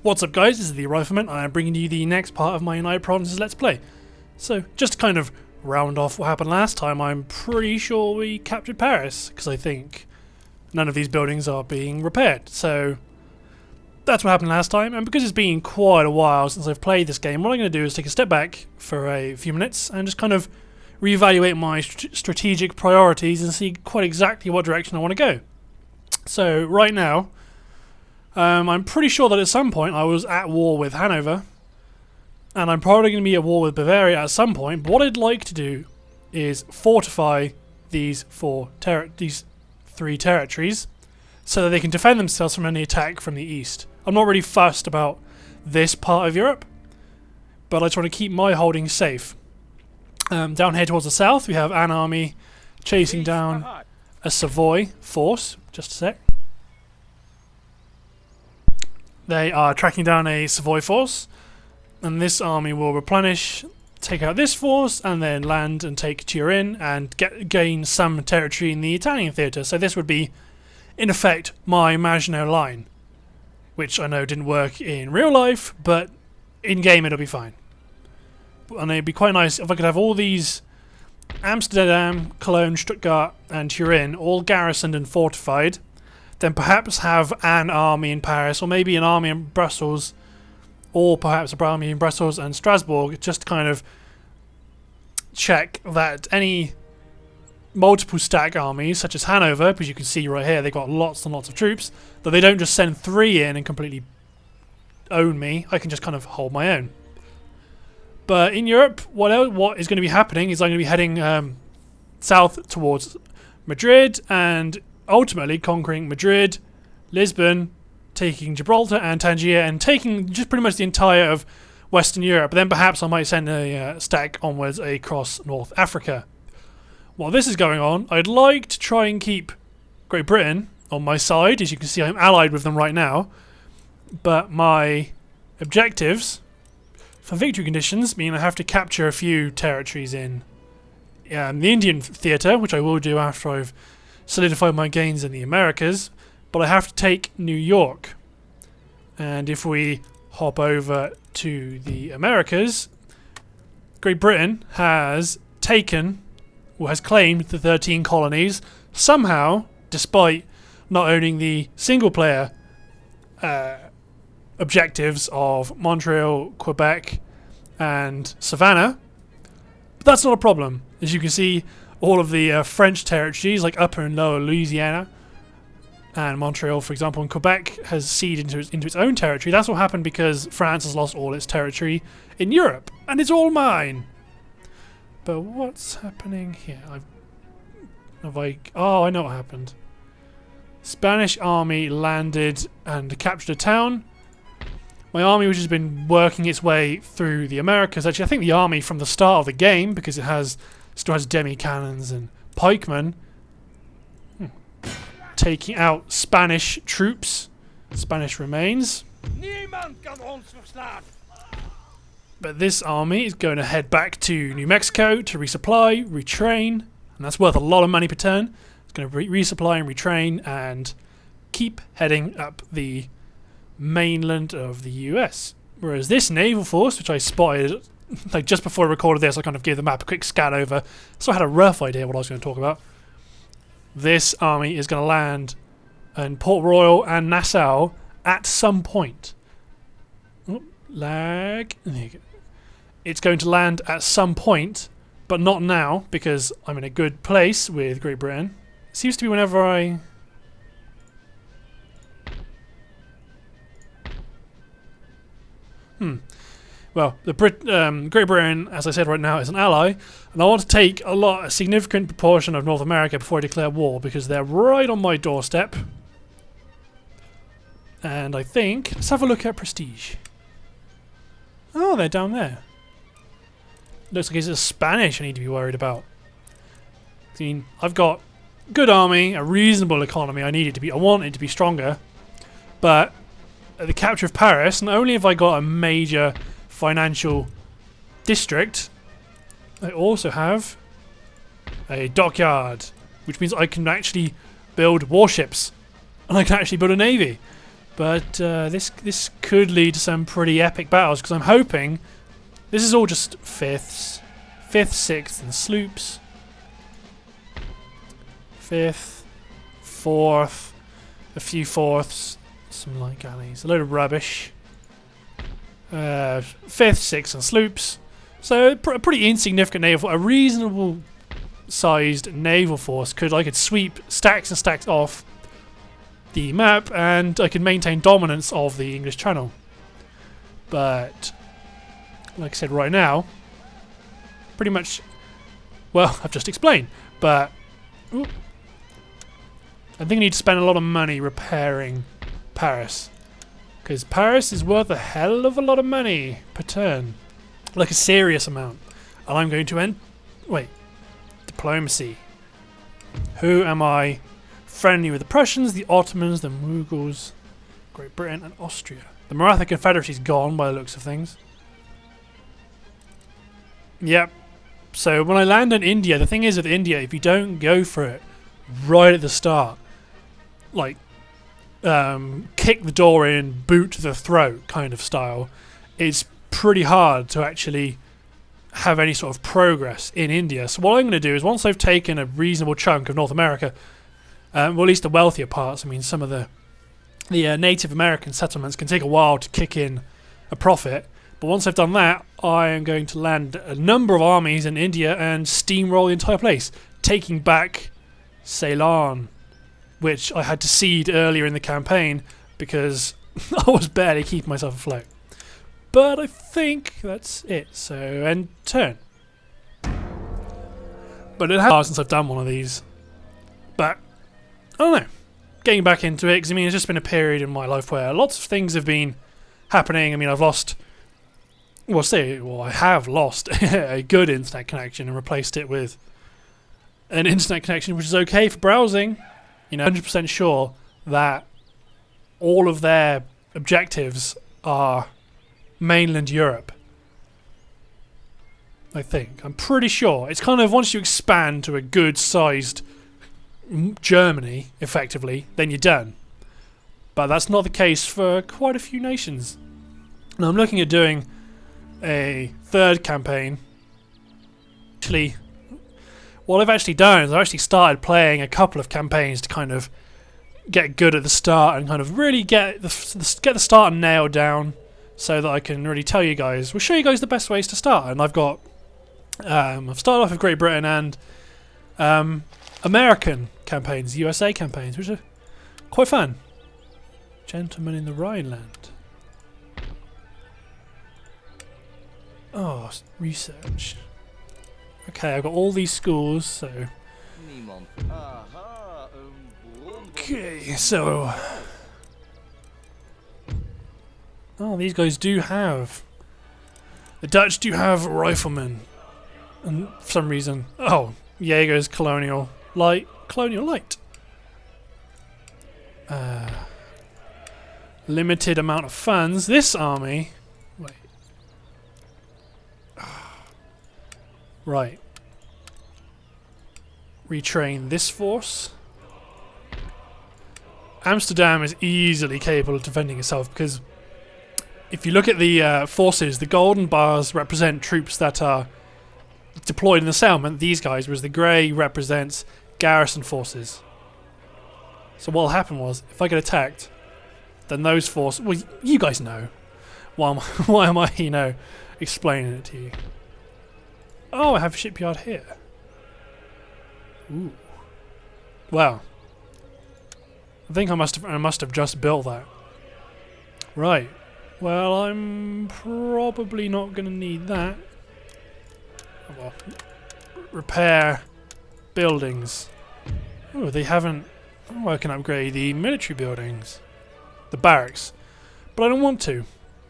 What's up guys, this is the Rifleman and I'm bringing you the next part of my United Provinces Let's Play. So, just to kind of round off what happened last time, I'm pretty sure we captured Paris, because I think none of these buildings are being repaired. So, that's what happened last time, and because it's been quite a while since I've played this game, what I'm going to do is take a step back for a few minutes and just kind of reevaluate my strategic priorities and see quite exactly what direction I want to go. So, right now, I'm pretty sure that at some point I was at war with Hanover, and I'm probably going to be at war with Bavaria at some point. But what I'd like to do is fortify these three territories so that they can defend themselves from any attack from the east. I'm not really fussed about this part of Europe, but I just want to keep my holdings safe. Down here towards the south we have an army chasing down a Savoy force. Just a sec. They are tracking down a Savoy force, and this army will replenish, take out this force, and then land and take Turin and gain some territory in the Italian theatre. So this would be, in effect, my Maginot Line, which I know didn't work in real life, but in-game it'll be fine. And it'd be quite nice if I could have all these Amsterdam, Cologne, Stuttgart, and Turin all garrisoned and fortified, then perhaps have an army in Paris, or maybe an army in Brussels, or perhaps an army in Brussels and Strasbourg, just to kind of check that any multiple stack armies, such as Hanover, because you can see right here they've got lots and lots of troops, that they don't just send 3 in and completely own me. I can just kind of hold my own. But in Europe, what is going to be happening is I'm going to be heading south towards Madrid and ultimately conquering Madrid, Lisbon, taking Gibraltar and Tangier, and taking just pretty much the entire of Western Europe. Then perhaps I might send a stack onwards across North Africa. While this is going on, I'd like to try and keep Great Britain on my side. As you can see, I'm allied with them right now. But my objectives for victory conditions mean I have to capture a few territories in the Indian theatre, which I will do after I've solidified my gains in the Americas, but I have to take New York. And if we hop over to the Americas, Great Britain has taken, or has claimed, the 13 colonies, somehow, despite not owning the single-player objectives of Montreal, Quebec, and Savannah. But that's not a problem. As you can see, all of the French territories, like Upper and Lower Louisiana, and Montreal, for example, and Quebec has ceded into its own territory. That's what happened because France has lost all its territory in Europe, and it's all mine. But what's happening here? Oh, I know what happened. Spanish army landed and captured a town. My army, which has been working its way through the Americas, actually I think the army from the start of the game, because it still has demi-cannons and pikemen, taking out Spanish troops, Spanish remains. But this army is going to head back to New Mexico to resupply, retrain, and that's worth a lot of money per turn. It's going to resupply and retrain and keep heading up the mainland of the US. Whereas this naval force, which I spotted like just before I recorded this, I kind of gave the map a quick scan over, so I had a rough idea what I was going to talk about. This army is going to land in Port Royal and Nassau at some point. Oh, lag. There you go. It's going to land at some point, but not now, because I'm in a good place with Great Britain. It seems to be whenever I... Well, Great Britain, as I said right now, is an ally, and I want to take a significant proportion of North America before I declare war, because they're right on my doorstep. And I think... Let's have a look at prestige. Oh, they're down there. Looks like it's the Spanish I need to be worried about. I mean, I've got good army, a reasonable economy. I want it to be stronger, but at the capture of Paris, not only have I got a major financial district, I also have a dockyard, which means I can actually build warships, and I can actually build a navy. But this could lead to some pretty epic battles, because I'm hoping this is all just fifths, 5th, 6th, and sloops. 5th, 4th, a few 4ths, some light galleys, a load of rubbish. 5th, 6th, and sloops. So a pretty insignificant naval, a reasonable sized naval force. I could sweep stacks and stacks off the map, and I could maintain dominance of the English Channel. But like I said, right now, pretty much, well, I've just explained, but ooh, I think I need to spend a lot of money repairing Paris, because Paris is worth a hell of a lot of money per turn, like a serious amount. And I'm going to wait, diplomacy. Who am I friendly with? The Prussians, the Ottomans, the Mughals, Great Britain, and Austria. The Maratha Confederacy's gone by the looks of things. Yep. So when I land in India, the thing is with India, if you don't go for it right at the start, like kick the door in, boot to the throat kind of style, it's pretty hard to actually have any sort of progress in India. So what I'm going to do is, once I've taken a reasonable chunk of North America, well, at least the wealthier parts, I mean some of the Native American settlements can take a while to kick in a profit, but once I've done that, I am going to land a number of armies in India and steamroll the entire place, taking back Ceylon, which I had to cede earlier in the campaign because I was barely keeping myself afloat. But I think that's it. So, end turn. But it has been since I've done one of these. But I don't know. Getting back into it, because I mean, it's just been a period in my life where lots of things have been happening. I mean, I've lost, I have lost a good internet connection and replaced it with an internet connection which is okay for browsing. You know, 100% sure that all of their objectives are mainland Europe. I think. I'm pretty sure. It's kind of, once you expand to a good-sized Germany, effectively, then you're done. But that's not the case for quite a few nations. Now I'm looking at doing a third campaign. Actually, what I've actually done is I've actually started playing a couple of campaigns to kind of get good at the start and kind of really get the start nailed down, so that I can really tell you guys, we'll show you guys the best ways to start. And I've got, I've started off with Great Britain and American campaigns, USA campaigns, which are quite fun. Gentlemen in the Rhineland. Oh, research. Okay, I've got all these schools, so... Okay, so... Oh, these guys do have... The Dutch do have riflemen. And for some reason... Oh, Jaegers, Colonial Light. Colonial Light. Limited amount of funds. This army... Wait. Right. Retrain this force. Amsterdam is easily capable of defending itself, because if you look at the forces, the golden bars represent troops that are deployed in the settlement. These guys, whereas the grey represents garrison forces. So what will happen was, if I get attacked, then those forces... Well, you guys know. Why am I, you know, explaining it to you? Oh, I have a shipyard here. Ooh. Wow. I think I must have just built that. Right. Well, I'm probably not going to need that. Oh, well. Repair buildings. Oh, they haven't... Oh, I can upgrade the military buildings. The barracks. But I don't want to.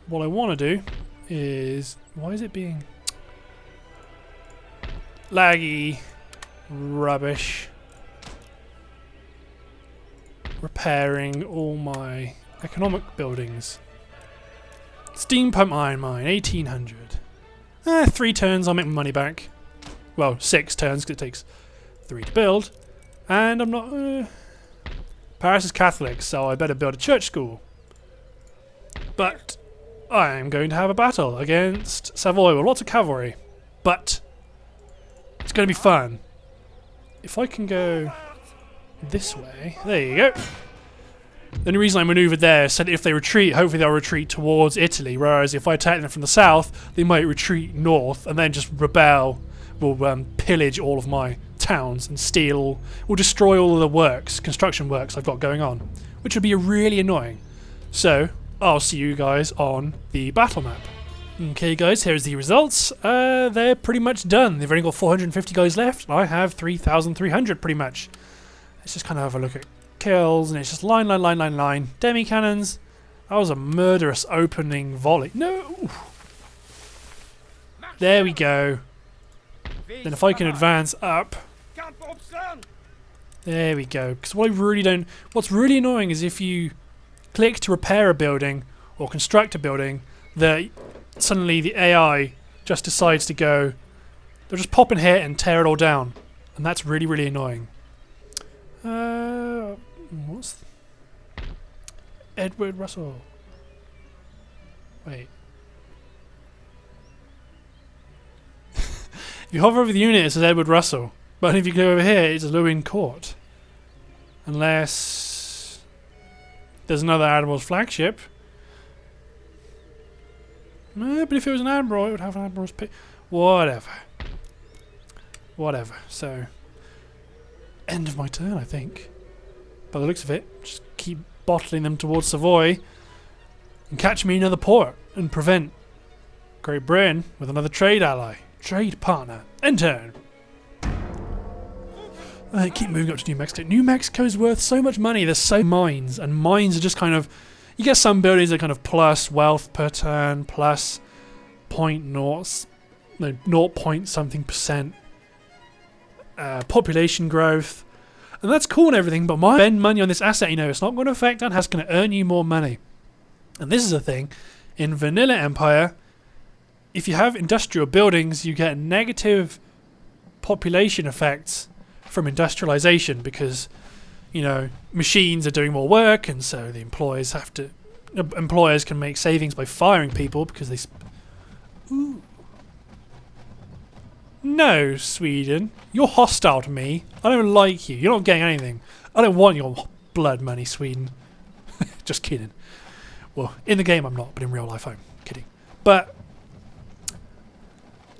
What I want to do is... Why is it being... laggy? Rubbish. Repairing all my economic buildings. Steam pump iron mine, 1800. 3 turns, I'll make my money back. Well, 6 turns, because it takes 3 to build. And I'm not... Paris is Catholic, so I better build a church school. But I am going to have a battle against Savoy with lots of cavalry. But it's going to be fun. If I can go this way, there you go. The only reason I manoeuvred there is so that if they retreat, hopefully they'll retreat towards Italy, whereas if I attack them from the south, they might retreat north and then just rebel, will pillage all of my towns and steal, will destroy all of the works, construction works I've got going on, which would be really annoying. So, I'll see you guys on the battle map. Okay guys, here's the results. They're pretty much done. They've only got 450 guys left, and I have 3,300 pretty much. Let's just kind of have a look at kills, and it's just line, line, line, line, line. Demi cannons. That was a murderous opening volley. No! There we go. Then if I can advance up. There we go. Because what I really don't... What's really annoying is if you click to repair a building or construct a building, that suddenly the AI just decides to go... They'll just pop in here and tear it all down. And that's really, really annoying. What's... Edward Russell. Wait. If you hover over the unit, it says Edward Russell. But if you go over here, it's Lewin Court. Unless there's another Admiral's flagship. But if it was an Admiral, it would have an Admiral's pick. Whatever. Whatever. So, end of my turn, I think. By the looks of it, just keep bottling them towards Savoy and catch me another port and prevent Great Britain with another trade ally. Trade partner. End turn. I keep moving up to New Mexico. New Mexico's worth so much money. There's so mines, and mines are just kind of... You get some buildings that are kind of plus wealth per turn, plus 0 point something percent population growth. And that's cool and everything, but my spend money on this asset, you know, it's not going to affect that, it's going to earn you more money. And this is a thing. In Vanilla Empire, if you have industrial buildings, you get negative population effects from industrialization because, you know, machines are doing more work, and so the employers have to... Employers can make savings by firing people because they... Ooh. No, Sweden. You're hostile to me. I don't like you. You're not getting anything. I don't want your blood money, Sweden. Just kidding. Well, in the game I'm not, but in real life I'm kidding. But...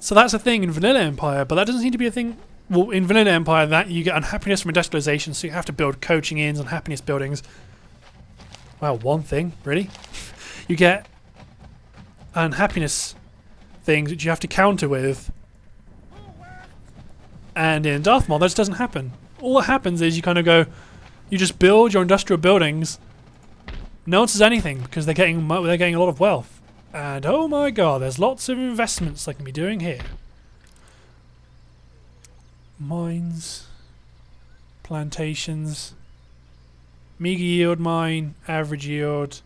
So that's a thing in Vanilla Empire, but that doesn't seem to be a thing... Well, in Vanilla Empire, that you get unhappiness from industrialization, so you have to build coaching inns and happiness buildings. Well, one thing, really. You get unhappiness things which you have to counter with. And in Darthmod, that just doesn't happen. All that happens is you kind of go, you just build your industrial buildings. No one says anything because they're getting a lot of wealth. And oh my god, there's lots of investments I can be doing here. Mines, plantations, meager yield mine, average yield.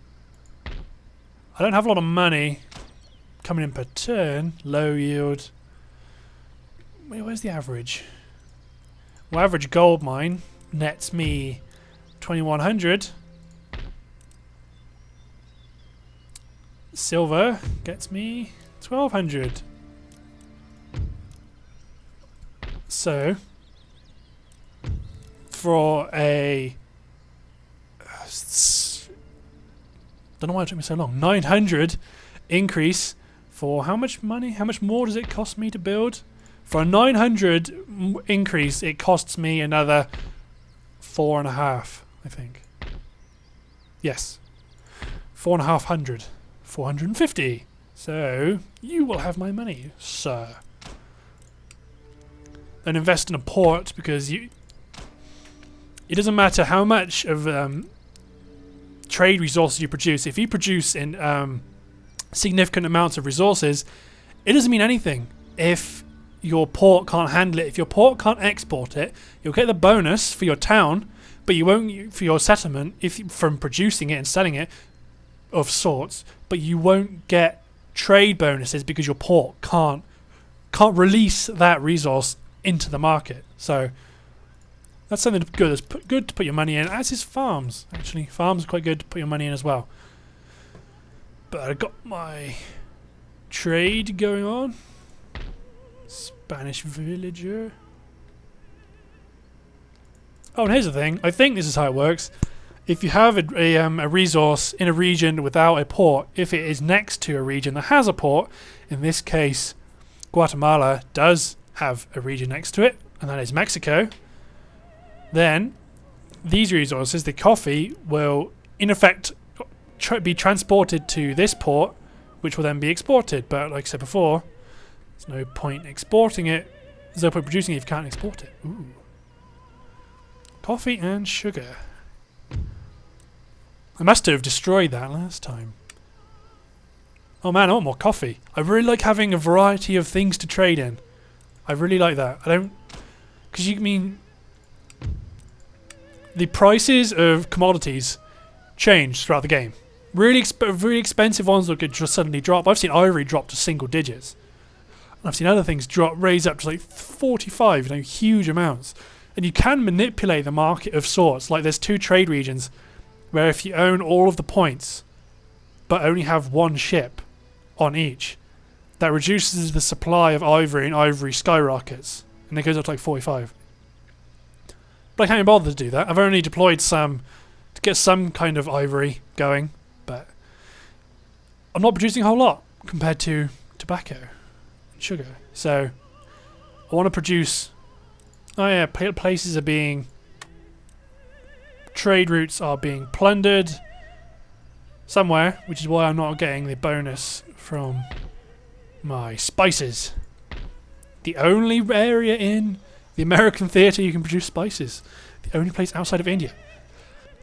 I don't have a lot of money coming in per turn. Low yield. Wait, where's the average? Well, average gold mine nets me 2,100. Silver gets me 1,200. So, for a... don't know why it took me so long. 900 increase for how much money? How much more does it cost me to build? For a 900 increase, it costs me another 4.5, I think. Yes. 4,500. 450. So, you will have my money, sir. And invest in a port because you... It doesn't matter how much of trade resources you produce. If you produce in significant amounts of resources, it doesn't mean anything if your port can't handle it. If your port can't export it, you'll get the bonus for your town, but you won't for your settlement from producing it and selling it of sorts. But you won't get trade bonuses because your port can't release that resource into the market. So that's something good. That's good to put your money in, as is farms. Actually, farms are quite good to put your money in as well. But I got my trade going on. Spanish villager. Oh, and here's the thing. I think this is how it works. If you have a resource in a region without a port, if it is next to a region that has a port, in this case, Guatemala does have a region next to it, and that is Mexico, then these resources, the coffee, will in effect be transported to this port, which will then be exported. But like I said before, there's no point exporting it. There's no point producing it if you can't export it. Ooh. Coffee and sugar. I must have destroyed that last time. Oh man, I want more coffee. I really like having a variety of things to trade in. I really like that. I don't... Because you mean... The prices of commodities change throughout the game. Really expensive ones that could just suddenly drop. I've seen ivory drop to single digits. And I've seen other things raise up to like 45, huge amounts. And you can manipulate the market of sorts. Like there's 2 trade regions where if you own all of the points but only have 1 ship on each, that reduces the supply of ivory, and ivory skyrockets. And it goes up to like 45. But I can't be bothered to do that. I've only deployed some to get some kind of ivory going, but I'm not producing a whole lot compared to tobacco and sugar. So I want to produce... Oh yeah, places are being... Trade routes are being plundered somewhere, which is why I'm not getting the bonus from my spices. The only area in the American theatre you can produce spices. The only place outside of India.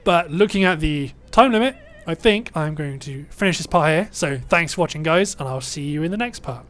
But looking at the time limit, I think I'm going to finish this part here. So thanks for watching, guys, and I'll see you in the next part.